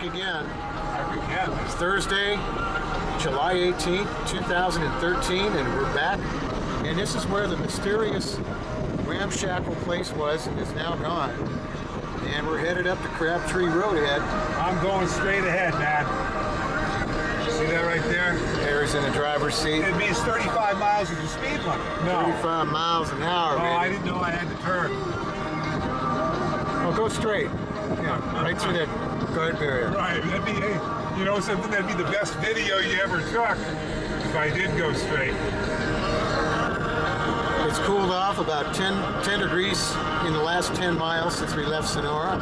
back again. Back again. It's Thursday, July 18th, 2013, and we're back. And this is where the mysterious ramshackle place was and is now gone. And we're headed up to Crabtree Road ahead. I'm going straight ahead, man. See that right there? Harry's in the driver's seat. It means 35 miles is the speed limit. No. 35 miles an hour, Oh, baby. I didn't know I had to turn. Oh, go straight. Yeah, right through that guard barrier. Right. That'd be, hey, you know something? That'd be the best video you ever took if I did go straight. It's cooled off about 10 degrees in the last 10 miles since we left Sonora.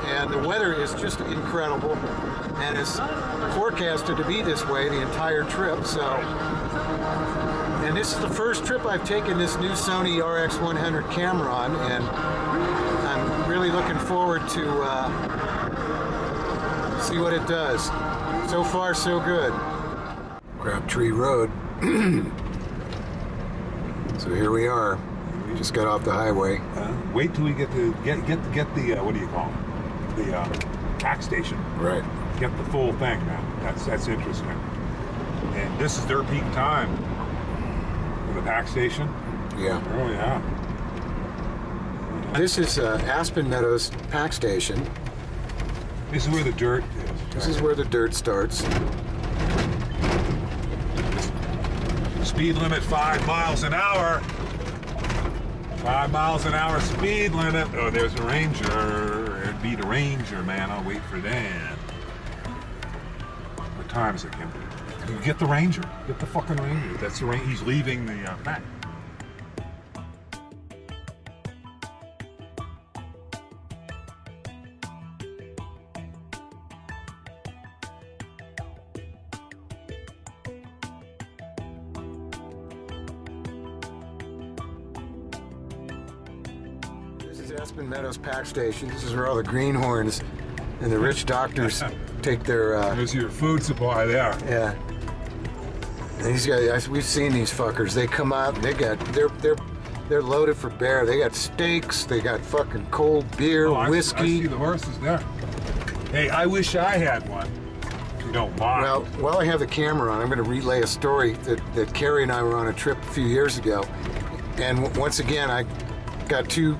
And the weather is just incredible. And it's forecasted to be this way the entire trip. So, and this is the first trip I've taken this new Sony RX100 camera on, and I'm really looking forward to see what it does. So far, so good. Crabtree Road. So here we are. Just got off the highway. Wait till we get the what do you call it? The tax station. Right. Get the full thing, man. That's interesting. And this is their peak time for the pack station. Yeah. Oh yeah. This is Aspen Meadows pack station. This is where the dirt is. This is where the dirt starts. Speed limit 5 miles an hour. 5 miles an hour speed limit. Oh, there's a ranger. It'd be the ranger, man. I'll wait for that. What time is it, Kim? Get the ranger. Get the fucking ranger. That's the ranger. He's leaving the pack. Aspen Meadows pack station. This is where all the greenhorns and the rich doctors take their. There's your food supply there. Yeah. And these guys, we've seen these fuckers. They come out. They're loaded for bear. They got steaks. They got fucking cold beer, whiskey. I see the horses there. Hey, I wish I had one. If you don't mind. Well, while I have the camera on, I'm going to relay a story that Carrie and I were on a trip a few years ago, and once again I got too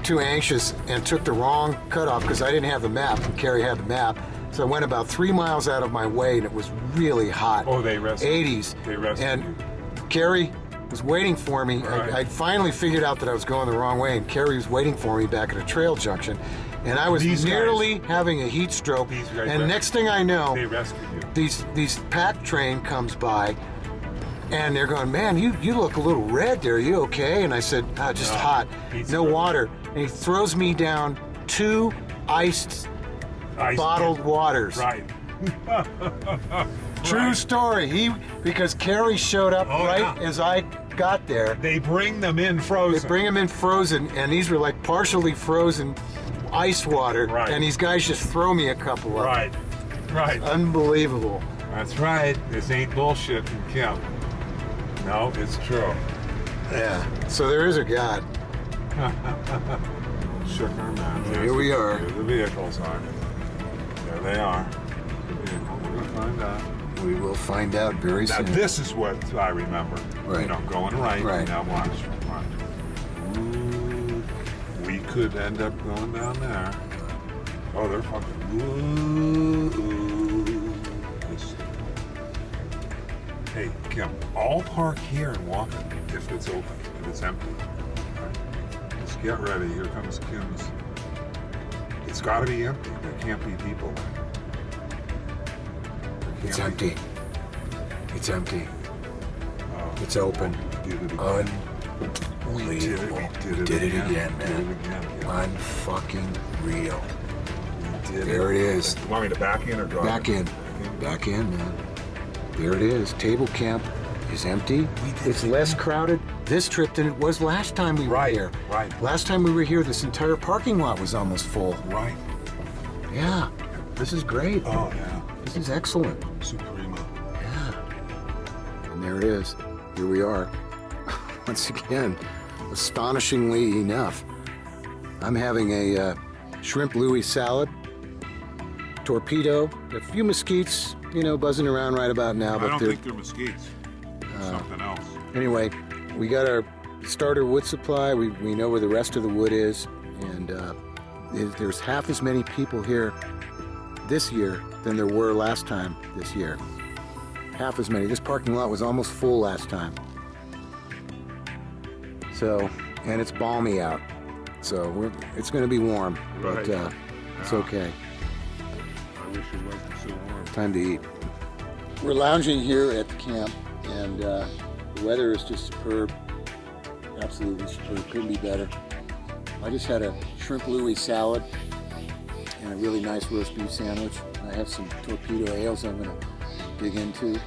anxious and took the wrong cutoff because I didn't have the map and Carrie had the map. So I went about 3 miles out of my way and it was really hot. Oh, they rescued 80s. They rescued and you. Carrie was waiting for me. Right. I finally figured out that I was going the wrong way, and Carrie was waiting for me back at a trail junction. And I was nearly having a heat stroke. And next thing I know, they rescued you. These pack train comes by. And they're going, man, you look a little red there. Are you okay? And I said, just hot, no water. And he throws me down 2 iced bottled waters. Right. True story. Because Carrie showed up as I got there. They bring them in frozen. They bring them in frozen, and these were like partially frozen ice water. Right. And these guys just throw me a couple of them. Right. Unbelievable. That's right. This ain't bullshit from Camp. No, it's true. Yeah. So there is a God. Shook our man. Here we are. The vehicles are. There they are. The vehicle. We're gonna find out. We will find out very soon. Now this is what I remember. Right. You know, going right. Right. Now watch. Ooh, we could end up going down there. Oh, they're fucking. Ooh. Hey, Kim, I'll park here and walk it if it's open, if it's empty. Right. Just get ready. Here comes Kim's. It's got to be empty. There can't be people. It's empty. It's empty. Oh, It's open. we did it again. Unbelievable. We did it again, man. Did it again, yeah. Unfucking real. We did There it is. You want me to back in or drive? Back in. Back in, man. There it is. Table camp is empty. It's less crowded this trip than it was last time we were here. Right. Last time we were here, this entire parking lot was almost full. Right. Yeah. This is great. Oh, yeah. This is excellent. Suprema. Yeah. And there it is. Here we are. Once again, astonishingly enough, I'm having a shrimp Louis salad torpedo, a few mesquites, you know, buzzing around right about now. I But don't think they're mesquites. Something else. anyway, we got our starter wood supply. We know where the rest of the wood is, and there's half as many people here this year than there were last time this year. Half as many. This parking lot was almost full last time. So, and it's balmy out, so it's going to be warm, but Right. it's okay. I wish it wasn't so warm. Time to eat. We're lounging here at the camp, and the weather is just superb. Absolutely superb. Couldn't be better. I just had a shrimp Louis salad and a really nice roast beef sandwich. I have some torpedo ales I'm going to dig into,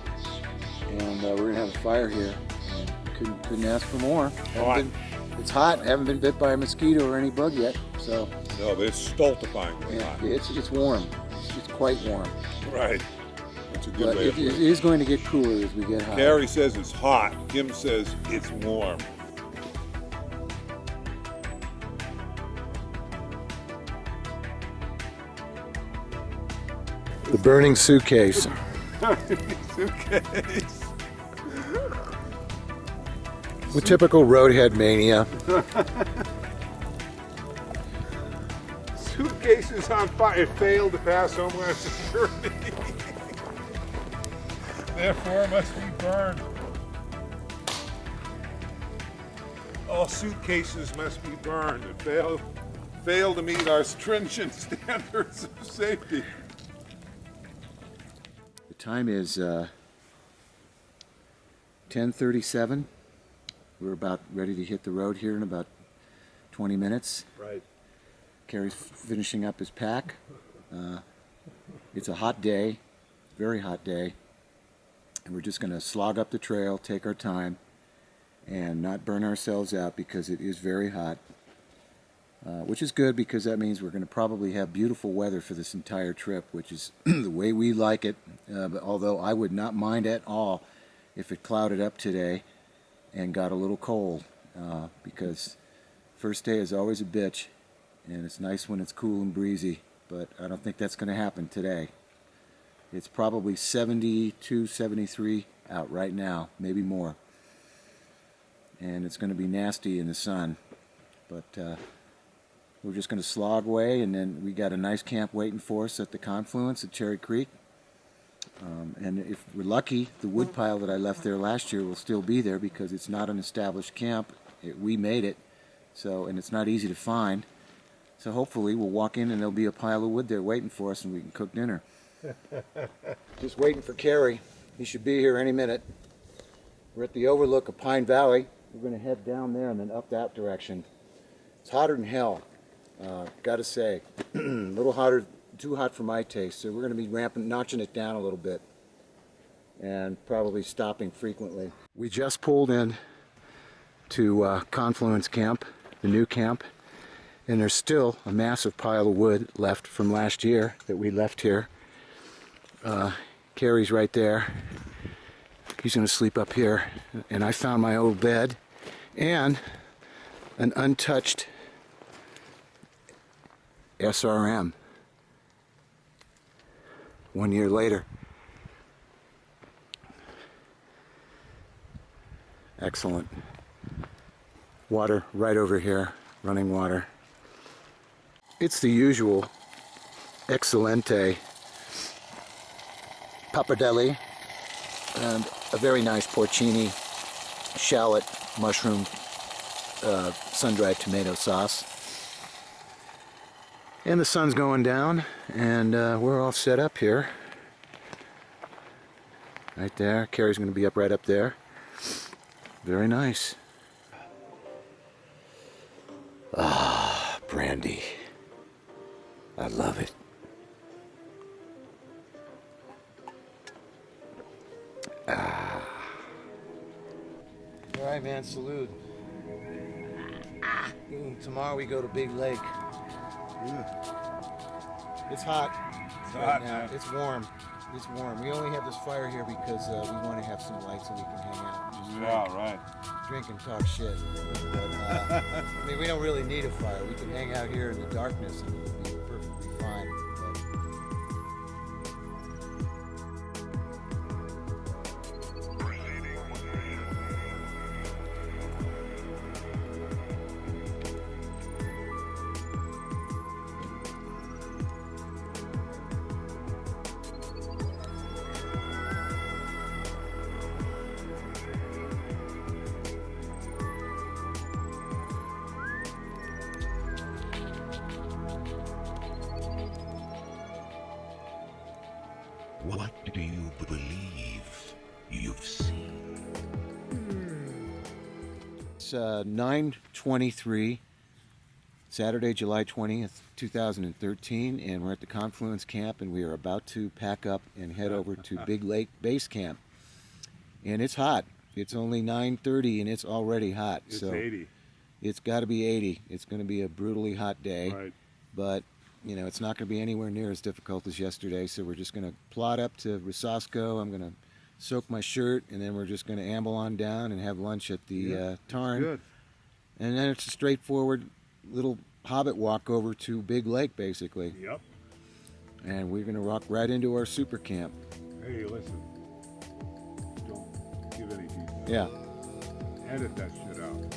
and we're going to have a fire here. And couldn't ask for more. It's hot. I haven't been bit by a mosquito or any bug yet, so No, but it's stultifyingly yeah, hot. it's warm. It's quite warm. Right. That's a good But way it of putting it. is going to get cooler as we get higher. Carrie says it's hot. Kim says it's warm. The burning suitcase. Suitcase. With typical roadhead mania. Suitcase is on fire. It failed to pass Homeland Security. Therefore must be burned. All suitcases must be burned. It failed to meet our stringent standards of safety. The time is 10:37. We're about ready to hit the road here in about 20 minutes. Right. Carrie's finishing up his pack. It's a hot day, very hot day, and we're just going to slog up the trail, take our time, and not burn ourselves out because it is very hot, which is good because that means we're going to probably have beautiful weather for this entire trip, which is the way we like it, but although I would not mind at all if it clouded up today and got a little cold, because first day is always a bitch, and it's nice when it's cool and breezy, but I don't think that's going to happen today. It's probably 72, 73 out right now, maybe more. And it's going to be nasty in the sun, but we're just going to slog away, and then we got a nice camp waiting for us at the Confluence at Cherry Creek. And if we're lucky, the wood pile that I left there last year will still be there because it's not an established camp. We made it, so, and it's not easy to find. So hopefully we'll walk in and there'll be a pile of wood there waiting for us and we can cook dinner. Just waiting for Carrie. He should be here any minute. We're at the overlook of Pine Valley. We're going to head down there and then up that direction. It's hotter than hell, gotta say. A little hotter, too hot for my taste, so we're going to be notching it down a little bit and probably stopping frequently. We just pulled in to Confluence Camp, the new camp, and there's still a massive pile of wood left from last year that we left here. Carrie's right there. He's going to sleep up here, and I found my old bed and an untouched SRM 1 year later. Excellent. Water right over here, running water. It's the usual Excelente pappardelle and a very nice porcini shallot mushroom sun-dried tomato sauce. And the sun's going down, and we're all set up here. Right there. Carrie's going to be up right up there. Very nice. Ah, brandy. I love it. Ah. All right, man, salute. Tomorrow we go to Big Lake. It's hot. It's right hot, now. man. It's warm. It's warm. We only have this fire here because we want to have some light so we can hang out. Just Yeah, right. drink and talk shit. But, I mean, we don't really need a fire. We can hang out here in the darkness and it'll be perfectly fine. But What do you believe you've seen? It's 9:23, Saturday, July 20th, 2013, and we're at the Confluence camp, and we are about to pack up and head over to Big Lake Base Camp. And it's hot. It's only 9:30 and it's already hot. It's so 80. It's got to be 80. It's going to be a brutally hot day. Right. But, you know, it's not going to be anywhere near as difficult as yesterday, so we're just going to plod up to Rosasco. I'm going to soak my shirt, and then we're just going to amble on down and have lunch at the Tarn. Good. And then it's a straightforward little hobbit walk over to Big Lake, basically. Yep. And we're going to rock right into our super camp. Hey, listen. Don't give any details. Yeah. Edit that shit out.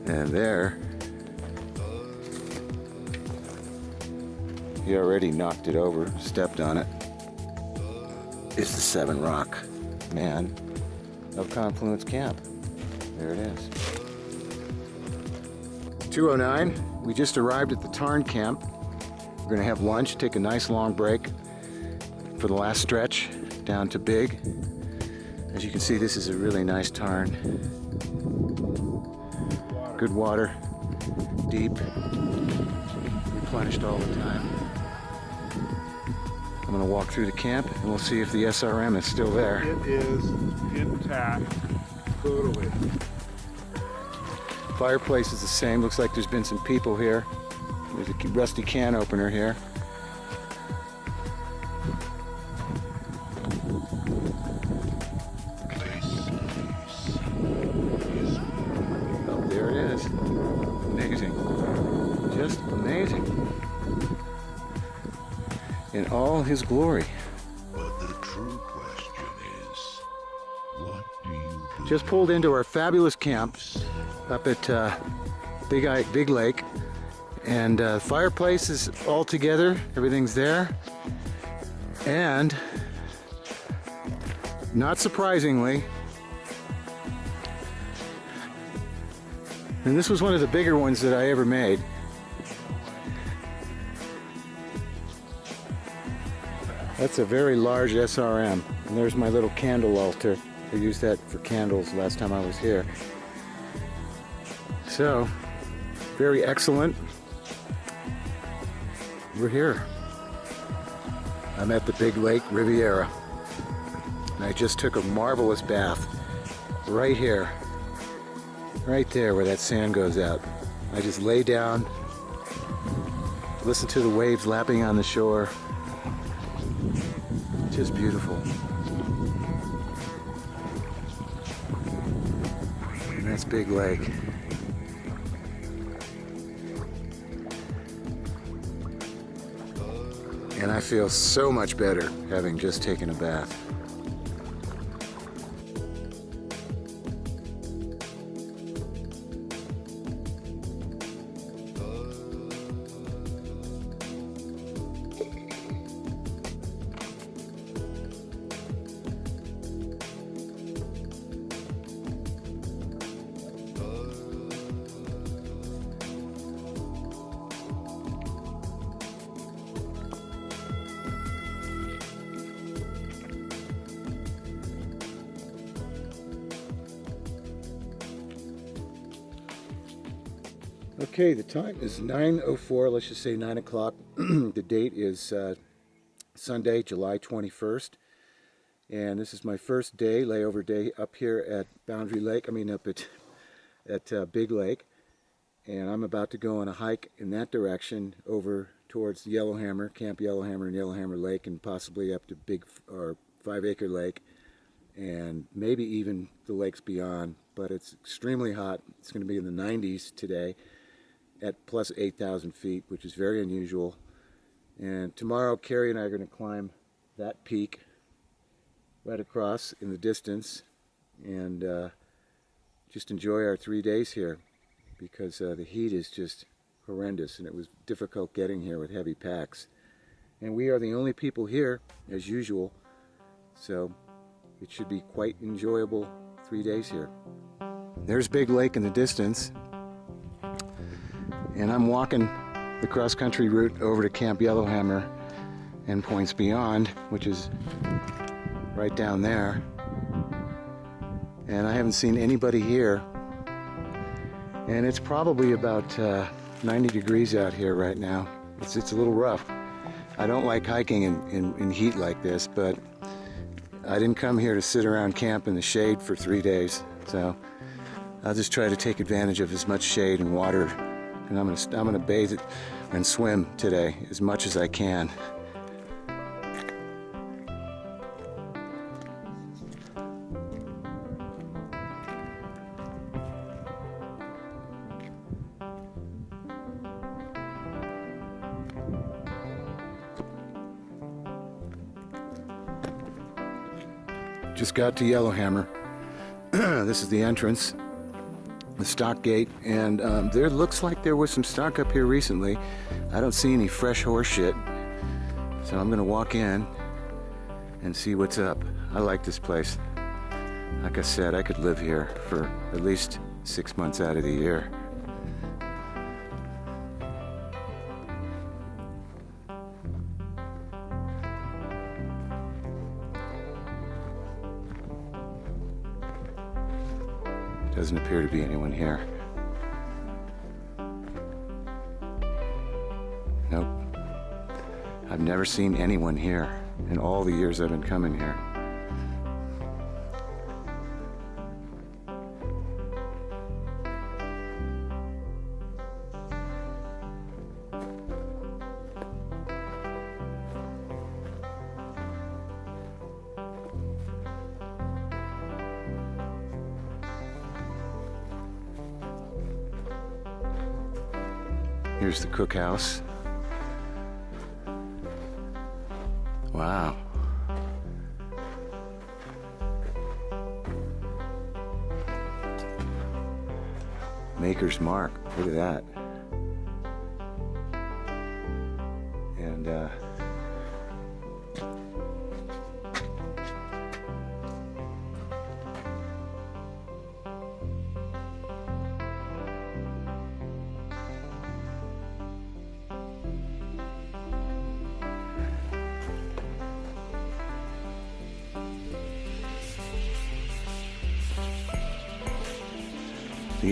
And there, he already knocked it over, stepped on it. It's the 7 Rock man of Confluence Camp. There it is. 2:09. We just arrived at the Tarn camp. We're going to have lunch, take a nice long break for the last stretch down to Big. As you can see, this is a really nice tarn. Good water, deep, replenished all the time. I'm going to walk through the camp and we'll see if the SRM is still there. It is intact, totally. Fireplace is the same. Looks like there's been some people here. There's a rusty can opener here. Oh, there it is. Amazing. Just amazing. In all his glory. But the true question is, what do you believe? Just pulled into our fabulous camp up at Big Lake, and fireplace is all together. Everything's there, and not surprisingly, and this was one of the bigger ones that I ever made. That's a very large SRM, and there's my little candle altar. I used that for candles last time I was here. So, very excellent. We're here. I'm at the Big Lake Riviera, and I just took a marvelous bath right here, right there where that sand goes out. I just lay down, listen to the waves lapping on the shore. Just beautiful. And that's Big Lake. And I feel so much better having just taken a bath. Okay, the time is 9:04, let's just say 9 o'clock. The date is Sunday, July 21st. And this is my first day, layover day, up here at Boundary Lake, up at Big Lake. And I'm about to go on a hike in that direction over towards Yellowhammer, Camp Yellowhammer and Yellowhammer Lake, and possibly up to Big or 5 Acre Lake, and maybe even the lakes beyond. But it's extremely hot. It's going to be in the 90s today at plus 8,000 feet, which is very unusual. And tomorrow, Carrie and I are going to climb that peak right across in the distance and just enjoy our 3 days here, because the heat is just horrendous, and it was difficult getting here with heavy packs. And we are the only people here, as usual, so it should be quite enjoyable 3 days here. There's Big Lake in the distance, and I'm walking the cross-country route over to Camp Yellowhammer, endpoints beyond, which is right down there. And I haven't seen anybody here. And it's probably about 90 degrees out here right now. It's a little rough. I don't like hiking in heat like this, but I didn't come here to sit around camp in the shade for 3 days. So I'll just try to take advantage of as much shade and water. And I'm gonna bathe it and swim today as much as I can. Just got to Yellowhammer. This is the entrance, the stock gate, and there looks like there was some stock up here recently. I don't see any fresh horse shit, so I'm gonna walk in and see what's up. I like this place. Like I said, I could live here for at least 6 months out of the year. Doesn't appear to be anyone here. Nope. I've never seen anyone here in all the years I've been coming here. Here's the cookhouse. Wow. Maker's Mark. Look at that. And the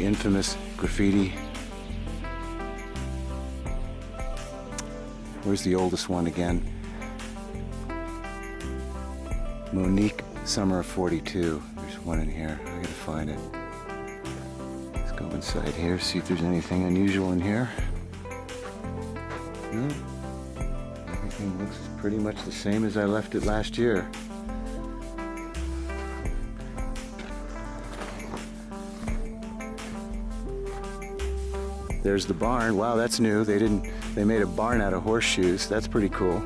infamous graffiti. Where's the oldest one again? Monique, Summer of 42. There's one in here. I gotta find it. Let's go inside here, see if there's anything unusual in here. No. Everything looks pretty much the same as I left it last year. There's the barn. Wow, that's new. They made a barn out of horseshoes. That's pretty cool.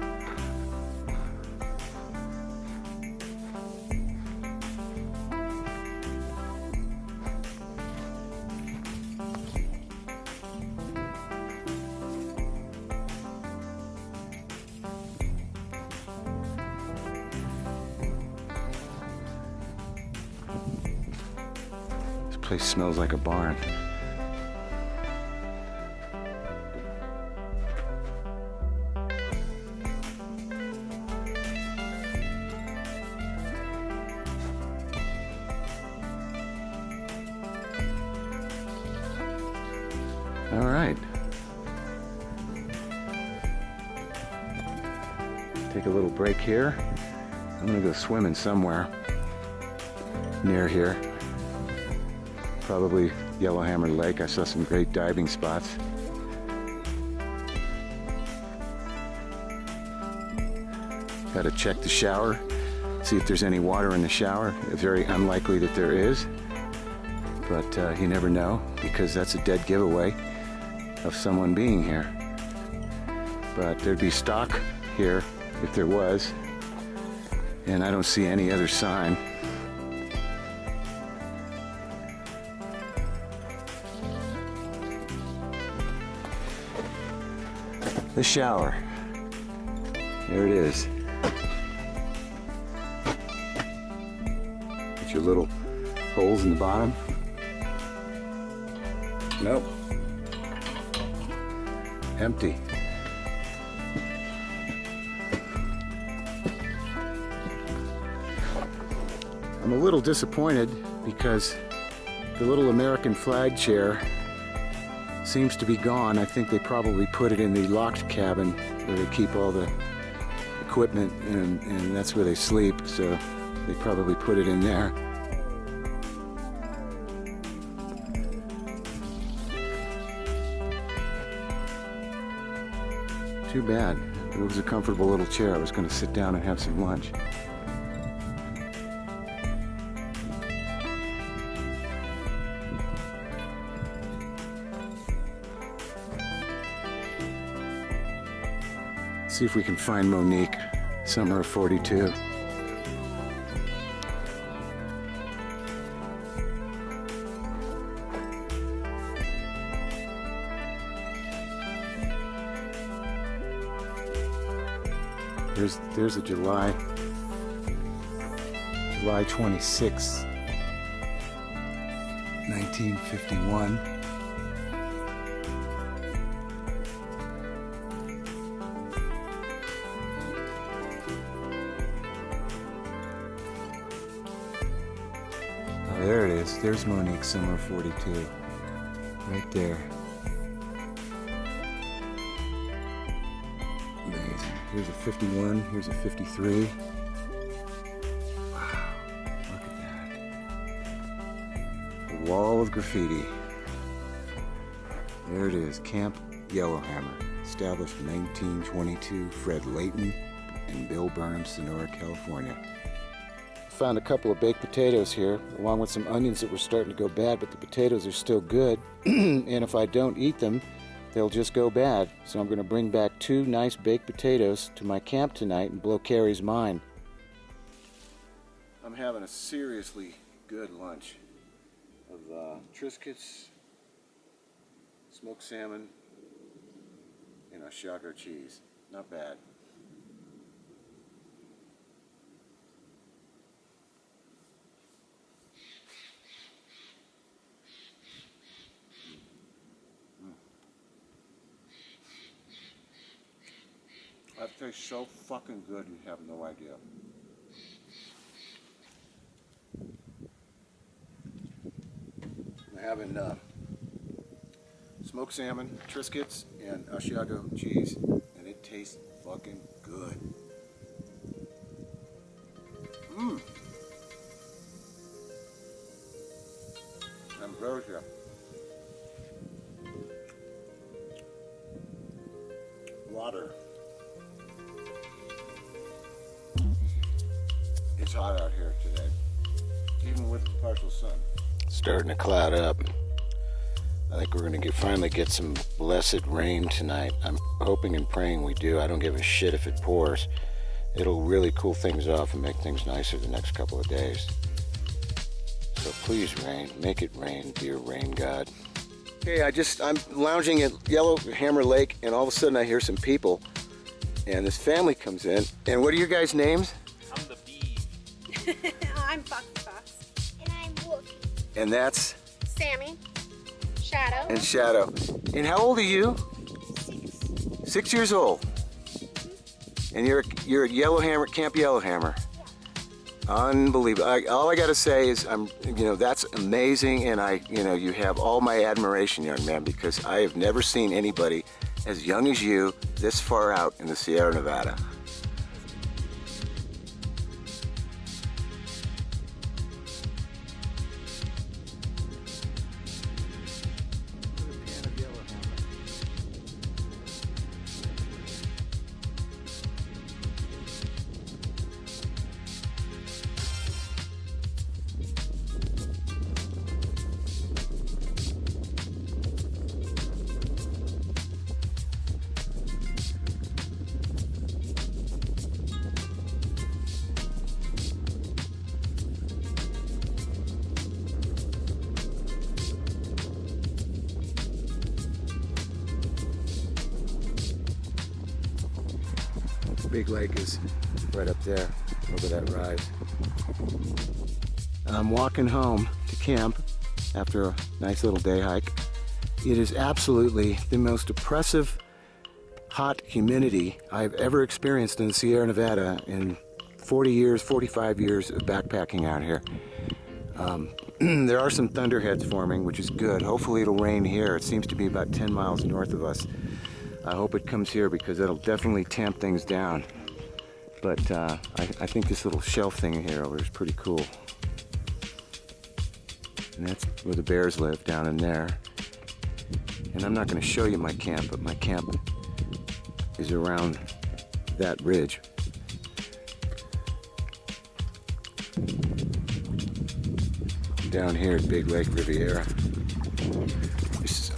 This place smells like a barn. All right. Take a little break here. I'm gonna go swimming somewhere near here. Probably Yellowhammer Lake. I saw some great diving spots. Gotta check the shower, see if there's any water in the shower. It's very unlikely that there is, but you never know, because that's a dead giveaway of someone being here. But there'd be stock here if there was, and I don't see any other sign. The shower. There it is. Get your little holes in the bottom. Nope. I'm a little disappointed because the little American flag chair seems to be gone. I think they probably put it in the locked cabin where they keep all the equipment, and that's where they sleep, so they probably put it in there. Too bad. It was a comfortable little chair. I was going to sit down and have some lunch. See if we can find Monique, summer of 42. There's a July 26th, 1951. Oh, there it is. There's Monique, summer of 42. Right there. Here's a 51, here's a 53. Wow, look at that. A wall of graffiti. There it is, Camp Yellowhammer, established in 1922, Fred Layton and Bill Burnham, Sonora, California. I found a couple of baked potatoes here, along with some onions that were starting to go bad, but the potatoes are still good, and if I don't eat them, they'll just go bad. So I'm going to bring back 2 nice baked potatoes to my camp tonight and blow Carrie's mind. I'm having a seriously good lunch of Triscuits, smoked salmon, and Asiago cheese. Not bad. That tastes so fucking good, you have no idea. I'm having smoked salmon, Triscuits, and Asiago cheese, and it tastes fucking good. Ambrosia. Water. It's hot out here today, even with the partial sun. Starting to cloud up. I think we're going to finally get some blessed rain tonight. I'm hoping and praying we do. I don't give a shit if it pours. It'll really cool things off and make things nicer the next couple of days. So please rain, make it rain, dear rain god. Okay, I'm lounging at Yellowhammer Lake, and all of a sudden I hear some people, and this family comes in. And what are your guys' names? I'm the bee. I'm Fox. And I'm Wolf. And that's? Sammy. Shadow. And Shadow. And how old are you? 6. 6 years old. And you're at Yellowhammer, Camp Yellowhammer. Yeah. Unbelievable. All I gotta say is that's amazing, and you have all my admiration, young man, because I have never seen anybody as young as you this far out in the Sierra Nevada. Big lake is right up there, over that rise. I'm walking home to camp after a nice little day hike. It is absolutely the most oppressive hot humidity I've ever experienced in the Sierra Nevada in 40 years, 45 years of backpacking out here. There are some thunderheads forming, which is good. Hopefully it'll rain here. It seems to be about 10 miles north of us. I hope it comes here because that'll definitely tamp things down. But I think this little shelf thing here over is pretty cool. And that's where the bears live, down in there. And I'm not going to show you my camp, but my camp is around that ridge. Down here at Big Lake Riviera.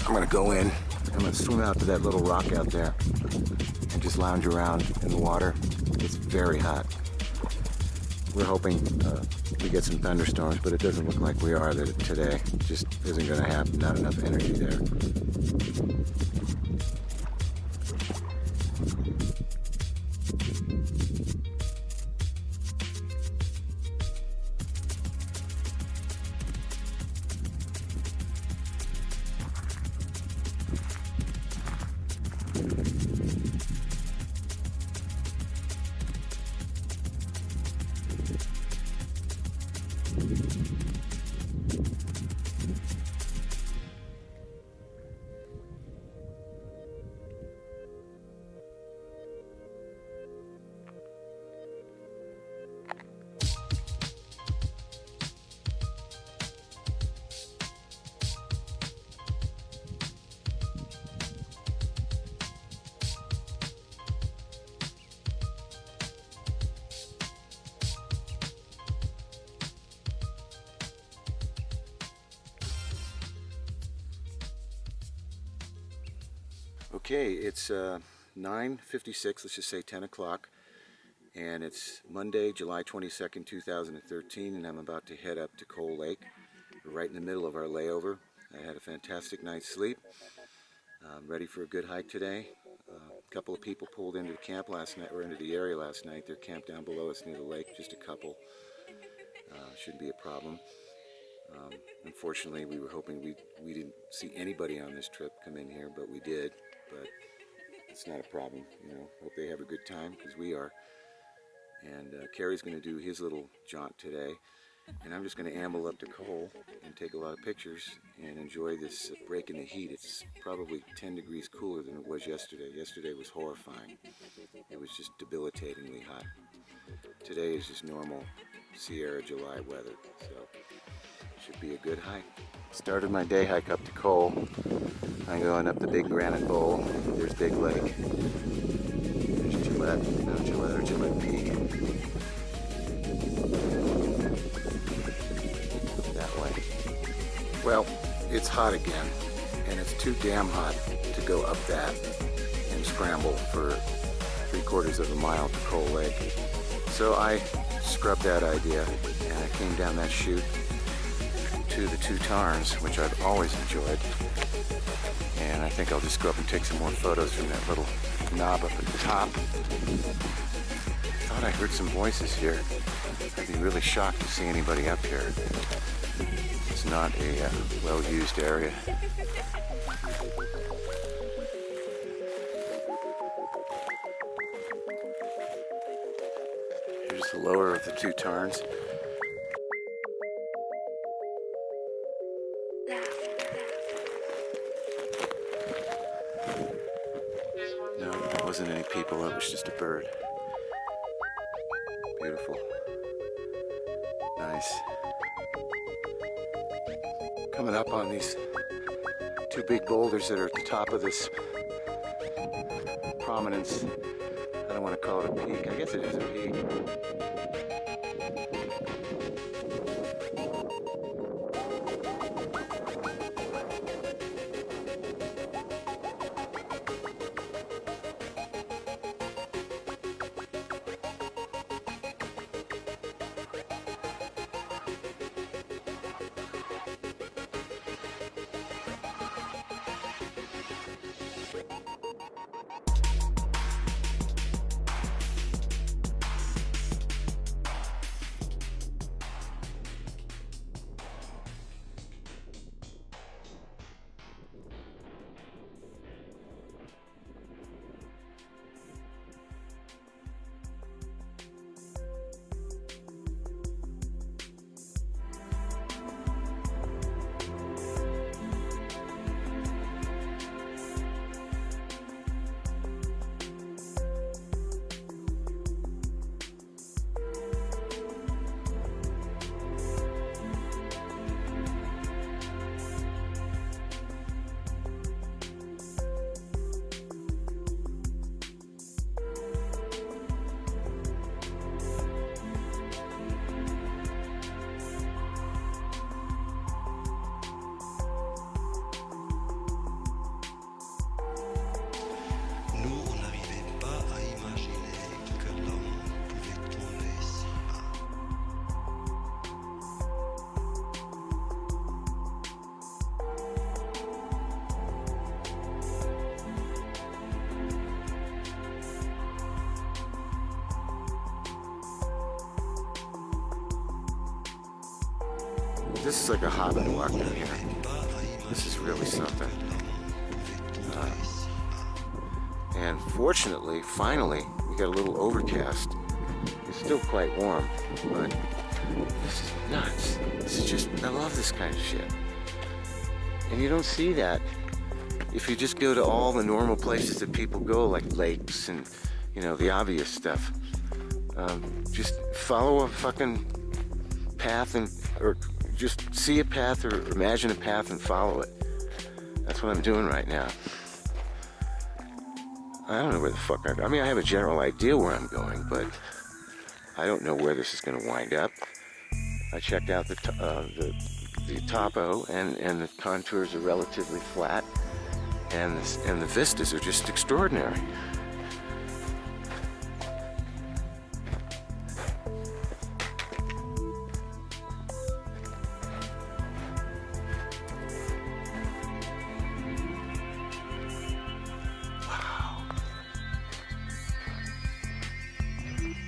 I'm going to go in. I'm going to swim out to that little rock out there and just lounge around in the water. It's very hot. We're hoping we get some thunderstorms, but it doesn't look like we are today. It just isn't going to have not enough energy there. Okay, it's 9:56, let's just say 10 o'clock, and it's Monday, July 22nd, 2013, and I'm about to head up to Coal Lake. We're right in the middle of our layover. I had a fantastic night's sleep. I'm ready for a good hike today. A couple of people pulled into the camp last night, or into the area last night. They're camped down below us near the lake, just a couple. Shouldn't be a problem. Unfortunately, we were hoping we didn't see anybody on this trip come in here, but we did. But it's not a problem, you know. Hope they have a good time, because we are. And Kerry's going to do his little jaunt today, and I'm just going to amble up to Coal and take a lot of pictures and enjoy this break in the heat. It's probably 10 degrees cooler than it was yesterday. Yesterday was horrifying. It was just debilitatingly hot. Today is just normal Sierra July weather, so should be a good hike. Started my day hike up to Coal. I'm going up the big granite bowl. There's Big Lake. There's Gillette, no Gillette or Gillette Peak. That way. Well, it's hot again, and it's too damn hot to go up that and scramble for 3/4 of a mile to Coal Lake. So I scrubbed that idea, and I came down that chute to the Two Tarns, which I've always enjoyed. And I think I'll just go up and take some more photos from that little knob up at the top. Thought I heard some voices here. I'd be really shocked to see anybody up here. It's not a well-used area. Here's the lower of the Two Tarns. No, there wasn't any people, it was just a bird. Beautiful. Nice. Coming up on these two big boulders that are at the top of this prominence. I don't want to call it a peak. I guess it is a peak. This is like a hobbit walk down here. This is really something. And fortunately, finally, we got a little overcast. It's still quite warm, but this is nuts. This is just, I love this kind of shit. And you don't see that if you just go to all the normal places that people go, like lakes and, you know, the obvious stuff. Just follow a fucking path or just see a path or imagine a path and follow it. That's what I'm doing right now. I don't know where the fuck I mean, I have a general idea where I'm going, but I don't know where this is going to wind up. I checked out the topo, and the contours are relatively flat, and the vistas are just extraordinary.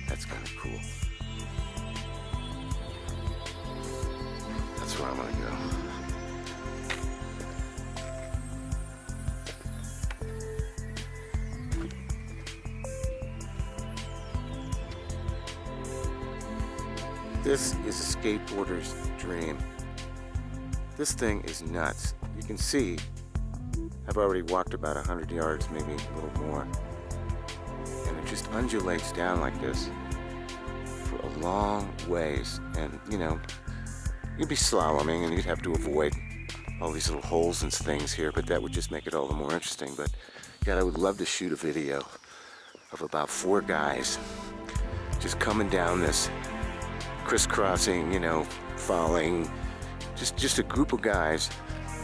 That's kind of cool. That's where I'm gonna go. This is a skateboarder's dream. This thing is nuts. You can see I've already walked about 100 yards, maybe a little more. And it just undulates down like this for a long ways. And, you know, you'd be slaloming and you'd have to avoid all these little holes and things here, but that would just make it all the more interesting. But, God, I would love to shoot a video of about 4 guys just coming down this crisscrossing, you know, falling, just a group of guys,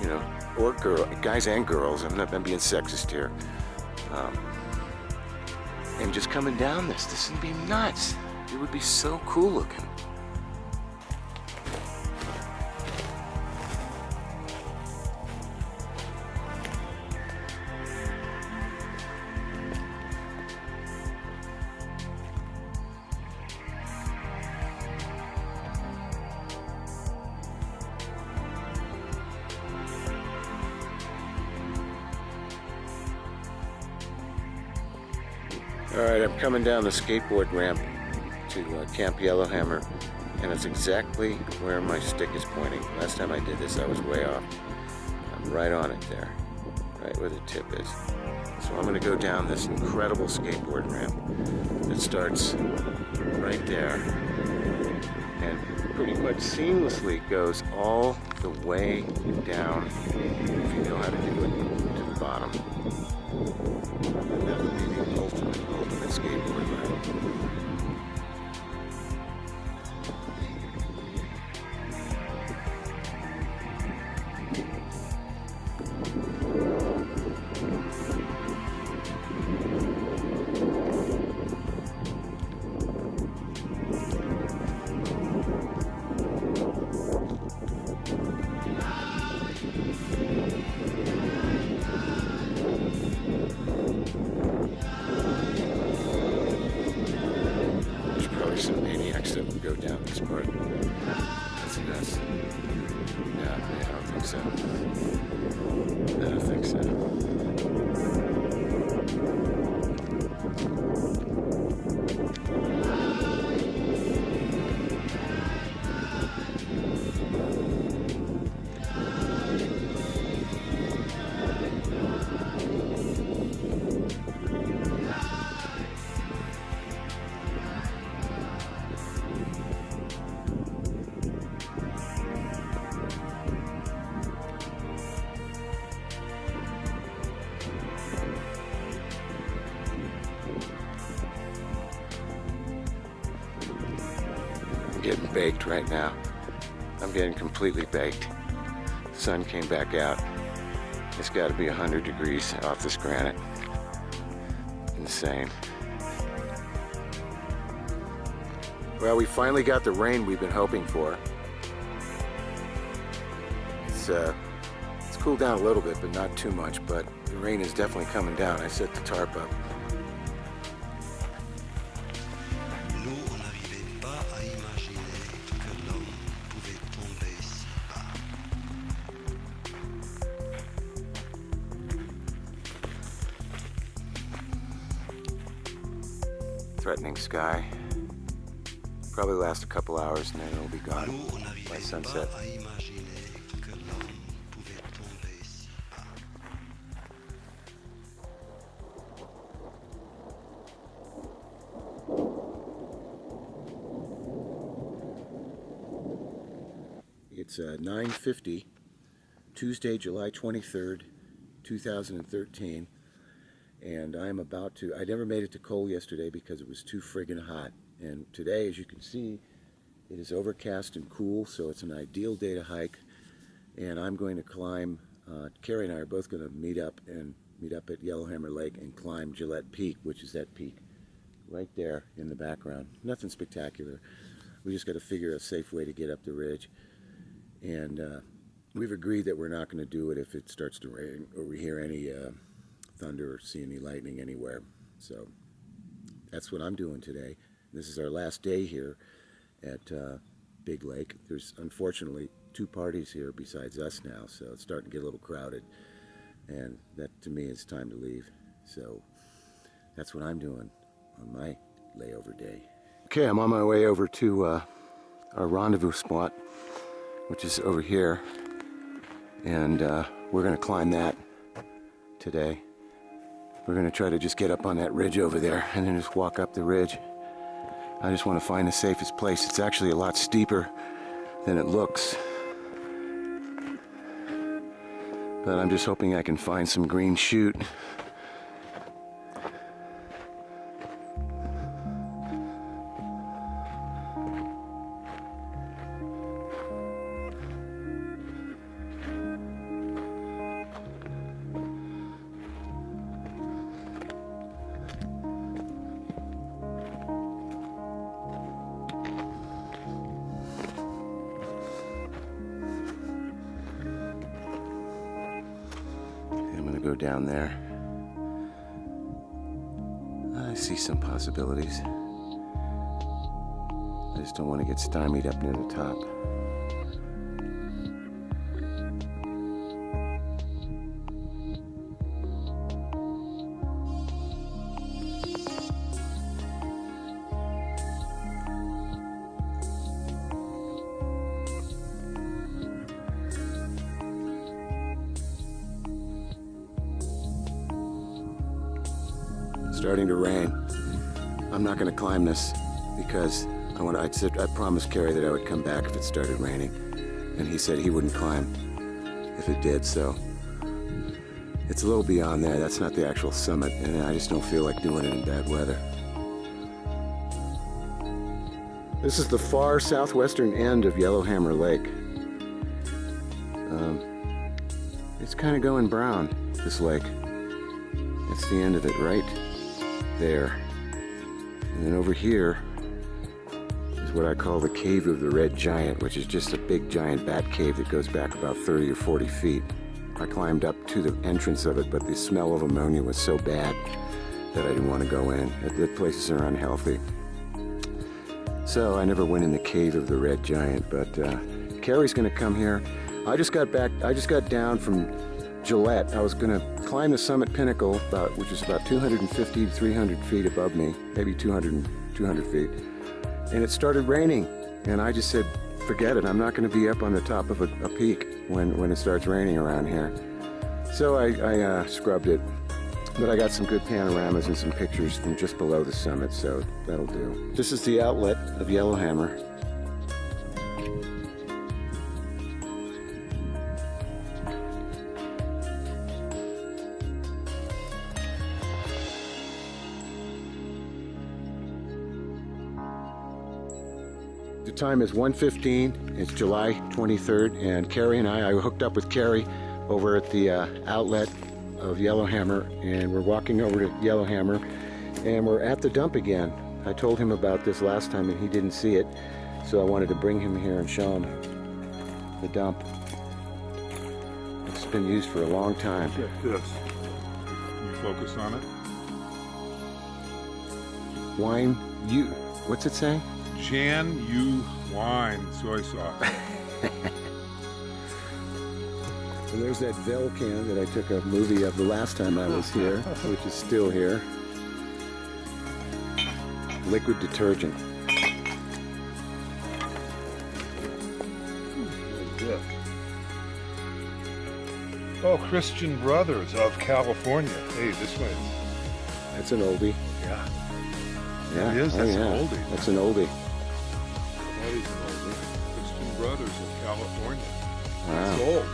you know, or guys and girls. I'm being sexist here. And just coming down this. This would be nuts. It would be so cool looking. Alright, I'm coming down the skateboard ramp to Camp Yellowhammer, and it's exactly where my stick is pointing. Last time I did this, I was way off. I'm right on it there, right where the tip is. So I'm going to go down this incredible skateboard ramp that starts right there and pretty much seamlessly goes all the way down, if you know how to do it, to the bottom. And that would be the ultimate skateboard ramp. Some maniacs that would go down this part. That's nuts. Yeah, I don't think so. I don't think so. Getting baked right now. I'm getting completely baked. Sun came back out. It's got to be 100 degrees off this granite. Insane. Well, we finally got the rain we've been hoping for. It's cooled down a little bit, but not too much. But the rain is definitely coming down. I set the tarp up. threatening sky. Probably last a couple hours and then it'll be gone by sunset. It's 9:50, Tuesday, July 23rd, 2013, and I'm about to, I never made it to Cole yesterday because it was too friggin' hot, and today, as you can see, it is overcast and cool, so it's an ideal day to hike, and I'm going to climb, Carrie and I are both going to meet up at Yellowhammer Lake and climb Gillette Peak, which is that peak right there in the background. Nothing spectacular. We just got to figure a safe way to get up the ridge. And we've agreed that we're not going to do it if it starts to rain or we hear any thunder or see any lightning anywhere. So that's what I'm doing today. This is our last day here at Big Lake. There's unfortunately 2 parties here besides us now, so it's starting to get a little crowded. And that to me is time to leave. So that's what I'm doing on my layover day. Okay, I'm on my way over to our rendezvous spot, which is over here, and we're going to climb that today. We're going to try to just get up on that ridge over there and then just walk up the ridge. I just want to find the safest place. It's actually a lot steeper than it looks, but I'm just hoping I can find some green chute. Go down there. I see some possibilities. I just don't want to get stymied up near the top. Starting to rain. I'm not going to climb this because I promised Carrie that I would come back if it started raining, and he said he wouldn't climb if it did, so it's a little beyond there. That's not the actual summit, and I just don't feel like doing it in bad weather. This is the far southwestern end of Yellowhammer Lake. It's kind of going brown, this lake. That's the end of it right there. And then over here is what I call the Cave of the Red Giant, which is just a big giant bat cave that goes back about 30 or 40 feet. I climbed up to the entrance of it, but the smell of ammonia was so bad that I didn't want to go in. The places are unhealthy. So I never went in the Cave of the Red Giant, but Carrie's gonna come here. I just got down from Gillette. I was gonna climb the summit pinnacle, which is about 250 to 300 feet above me, maybe 200 feet. And it started raining, and I just said, forget it, I'm not gonna be up on the top of a peak when it starts raining around here. So I scrubbed it, but I got some good panoramas and some pictures from just below the summit, so that'll do. This is the outlet of Yellowhammer. The time is 1:15. It's July 23rd, and Carrie and I hooked up with Carrie over at the outlet of Yellowhammer, and we're walking over to Yellowhammer, and we're at the dump again. I told him about this last time, and he didn't see it, so I wanted to bring him here and show him the dump. It's been used for a long time. Check this. Can you focus on it? Wine, what's it say? Jan Yu Wine Soy Sauce. And there's that Vel can that I took a movie of the last time I was here, which is still here. liquid detergent. Oh, Christian Brothers of California. Hey, this way. That's an oldie. Yeah. Yeah, It is, that's an oldie. That's an oldie. That is an oldie. Christian Brothers of California. Wow. It's old.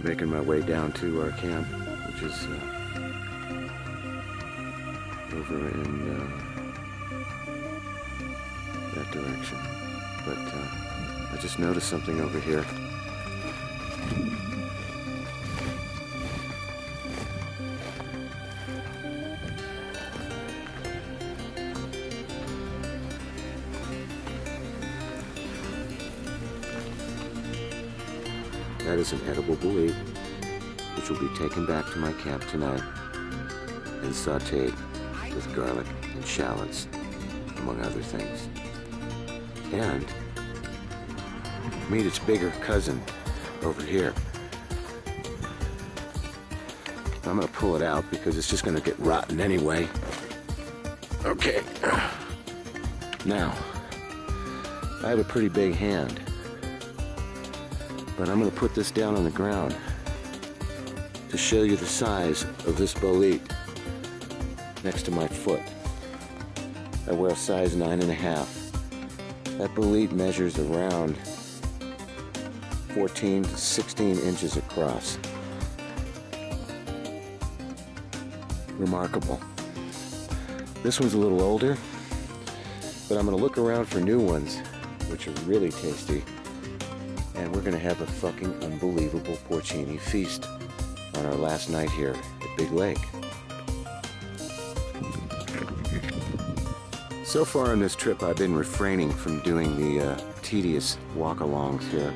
Making my way down to our camp, which is over in that direction. But I just noticed something over here. That is an edible bolete, which will be taken back to my camp tonight and sauteed with garlic and shallots, among other things. And meet its bigger cousin over here. I'm gonna pull it out because it's just gonna get rotten anyway. Okay. Now, I have a pretty big hand. But I'm going to put this down on the ground to show you the size of this bolete next to my foot. I wear a size 9.5. That bolete measures around 14 to 16 inches across. Remarkable. This one's a little older, but I'm going to look around for new ones, which are really tasty. And we're going to have a fucking unbelievable porcini feast on our last night here at Big Lake. So far on this trip, I've been refraining from doing the tedious walk-alongs here.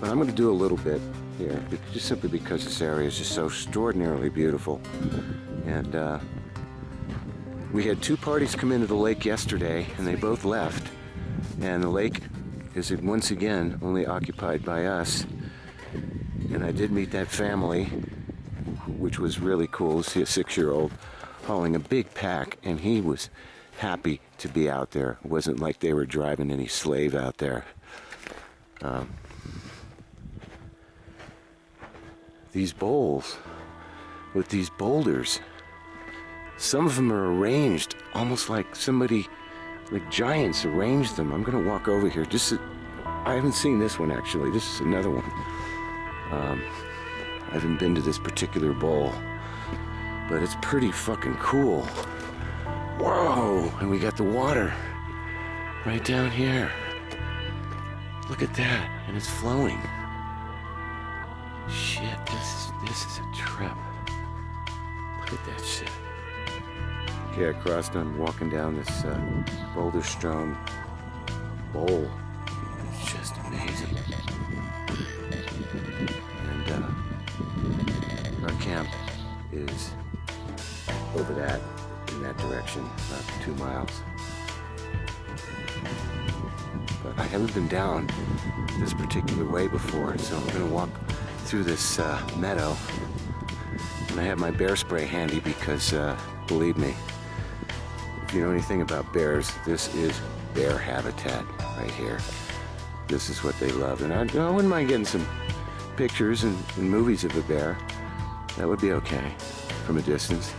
But I'm going to do a little bit here, just simply because this area is just so extraordinarily beautiful. And we had two parties come into the lake yesterday, and they both left. And the lake is once again only occupied by us. And I did meet that family, which was really cool to see a 6-year-old hauling a big pack, and he was happy to be out there. It wasn't like they were driving any slave out there. These bowls with these boulders, some of them are arranged almost like somebody, like giants arranged them. I'm gonna walk over here. I haven't seen this one actually. This is another one. I haven't been to this particular bowl, but it's pretty fucking cool. Whoa! And we got the water right down here. Look at that, and it's flowing. Shit, this is a trip. Look at that shit. Okay, I crossed. I'm walking down this boulder-strewn bowl. It's just amazing. And our camp is over that, in that direction, about 2 miles. But I haven't been down this particular way before, so I'm gonna walk through this meadow. And I have my bear spray handy because, believe me, if you know anything about bears, this is bear habitat right here. This is what they love. And I wouldn't mind getting some pictures and movies of a bear. That would be okay from a distance.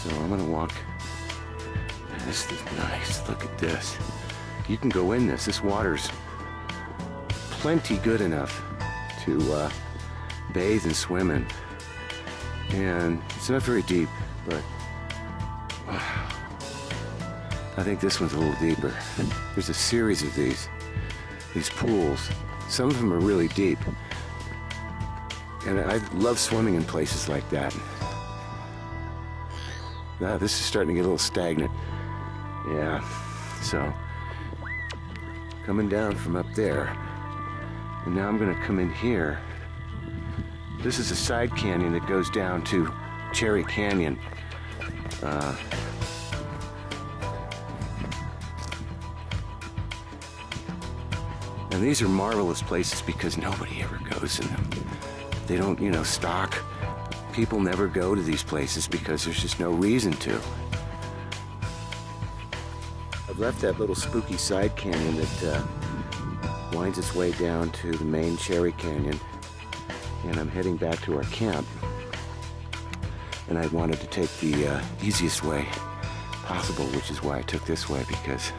So I'm gonna walk. Man, this is nice. Look at this. You can go in this. This water's plenty good enough to bathe and swim in. And it's not very deep, but I think this one's a little deeper. There's a series of these pools. Some of them are really deep. And I love swimming in places like that. Now, this is starting to get a little stagnant. Yeah, so coming down from up there. And now I'm gonna come in here. This is a side canyon that goes down to Cherry Canyon. And these are marvelous places because nobody ever goes in them. They don't, stock. People never go to these places because there's just no reason to. I've left that little spooky side canyon that winds its way down to the main Cherry Canyon, and I'm heading back to our camp. And I wanted to take the easiest way possible, which is why I took this way, because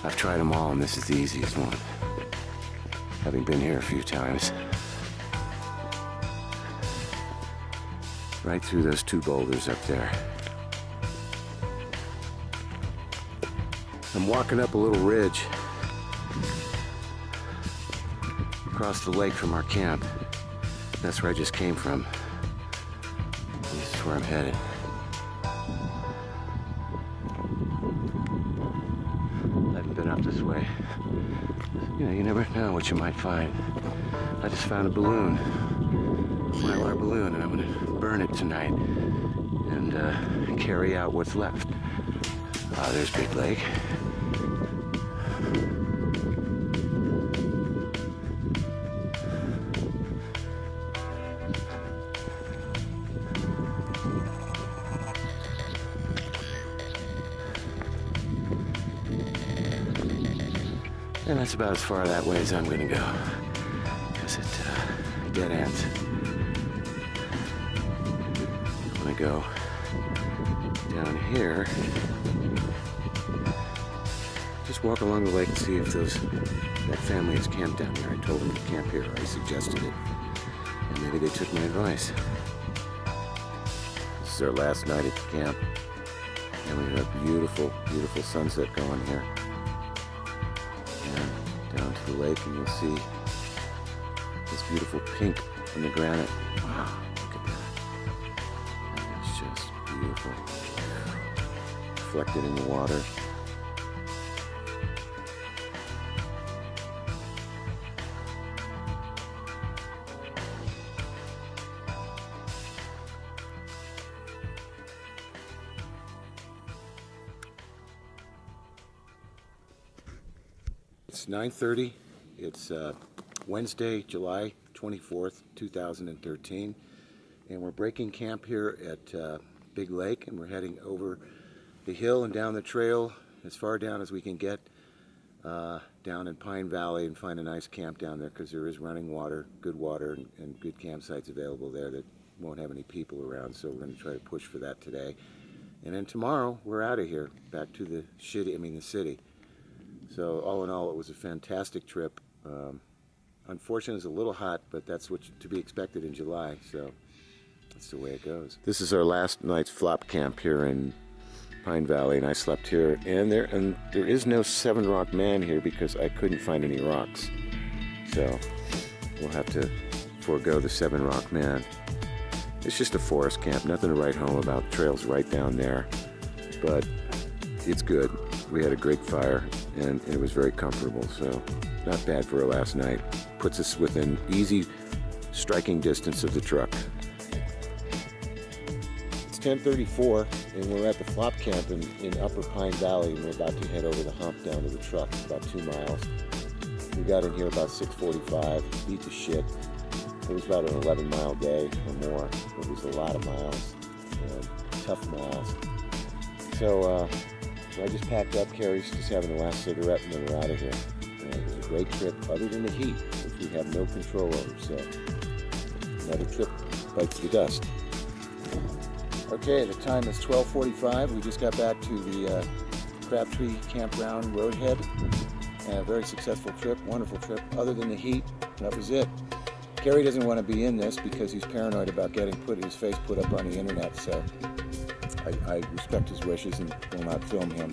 I've tried them all and this is the easiest one, having been here a few times. Right through those 2 boulders up there. I'm walking up a little ridge across the lake from our camp. That's where I just came from. This is where I'm headed. I haven't been up this way. You never know what you might find. I just found a balloon. A Mylar balloon, and I'm gonna burn it tonight and carry out what's left. There's Big Lake. And that's about as far that way as I'm gonna go, because it dead ends. I'm gonna go down here, just walk along the lake and see if that family has camped down here. I told them to camp here. I suggested it, and maybe they took my advice. This is our last night at the camp, and we have a beautiful, beautiful sunset going here. Down to the lake, and you'll see this beautiful pink in the granite. Wow, look at that. It's just beautiful. Reflected in the water. It's 9:30. It's Wednesday, July 24th, 2013, and we're breaking camp here at big lake, and we're heading over the hill and down the trail as far down as we can get down in Pine Valley and find a nice camp down there, because there is running water, and good campsites available there that won't have any people around. So we're going to try to push for that today. And then tomorrow we're out of here, back to the city. So all in all, it was a fantastic trip. Unfortunately, it's a little hot, but that's what's to be expected in July. So that's the way it goes. This is our last night's flop camp here in Pine Valley, and I slept here. And there is no Seven Rock Man here because I couldn't find any rocks. So we'll have to forego the Seven Rock Man. It's just a forest camp, nothing to write home about. Trails right down there, but it's good. We had a great fire, and it was very comfortable, so not bad for our last night. Puts us within easy striking distance of the truck. It's 10:34, and we're at the flop camp in Upper Pine Valley, and we're about to head over the hump down to the truck, about 2 miles. We got in here about 6:45, beat the shit. It was about an 11-mile day or more. It was a lot of miles, and tough miles. So I just packed up. Carrie's just having the last cigarette, and then we're out of here. And it was a great trip, other than the heat, which we have no control over. So another trip bites the dust. Okay, the time is 12:45. We just got back to the Crabtree Campground Roadhead. A very successful trip, wonderful trip. Other than the heat, that was it. Kerry doesn't want to be in this because he's paranoid about getting his face put up on the internet, so I respect his wishes and will not film him.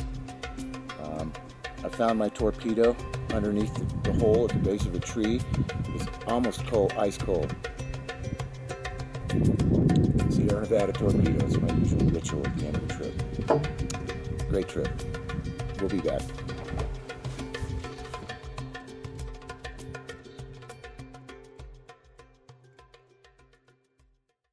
I found my torpedo underneath the hole at the base of a tree. It's almost cold, ice cold. Sierra Nevada torpedo is my usual ritual at the end of the trip. Great trip. We'll be back.